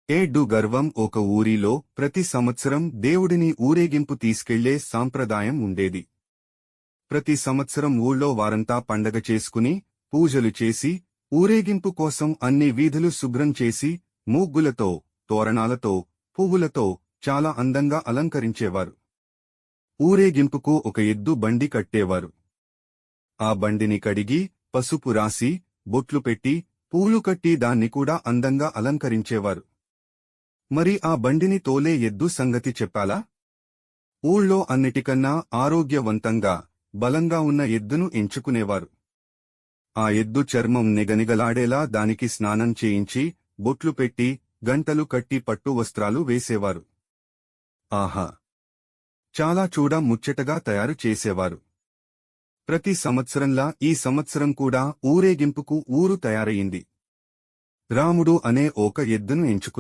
ఎడ్డు గర్వం. ఒక ఊరిలో ప్రతి సంవత్సరం దేవుడిని ఊరేగింపు తీసుకెళ్లే సాంప్రదాయం ఉండేది. ప్రతి సంవత్సరం ఊళ్ళో వారంతా పండగ చేసుకుని పూజలు చేసి ఊరేగింపు కోసం అన్ని వీధులు శుభ్రం చేసి ముగ్గులతో, తోరణాలతో, పువ్వులతో చాలా అందంగా అలంకరించేవారు. ఊరేగింపుకు ఒక ఎద్దు బండి కట్టేవారు. ఆ బండిని కడిగి పసుపు రాసి బొట్లు పెట్టి పూలు కట్టి దాన్ని కూడా అందంగా అలంకరించేవారు. మరి ఆ బండిని తోలే ఎద్దు సంగతి చెప్పాలా? ఊళ్ళో అన్నిటికన్నా ఆరోగ్యవంతంగా, బలంగా ఉన్న ఎద్దును ఎంచుకునేవారు. ఆ ఎద్దు చర్మం నిగనిగలాడేలా దానికి స్నానం చేయించి బొట్లు పెట్టి గంటలు కట్టి పట్టు వస్త్రాలు వేసేవారు. ఆహా! చాలా చూడ ముచ్చటగా తయారు చేసేవారు. ప్రతి సంవత్సరంలా ఈ సంవత్సరం కూడా ఊరేగింపుకు ఊరు తయారయింది. రాముడు అనే ఒక ఎద్దును ఎంచుకున్నారు.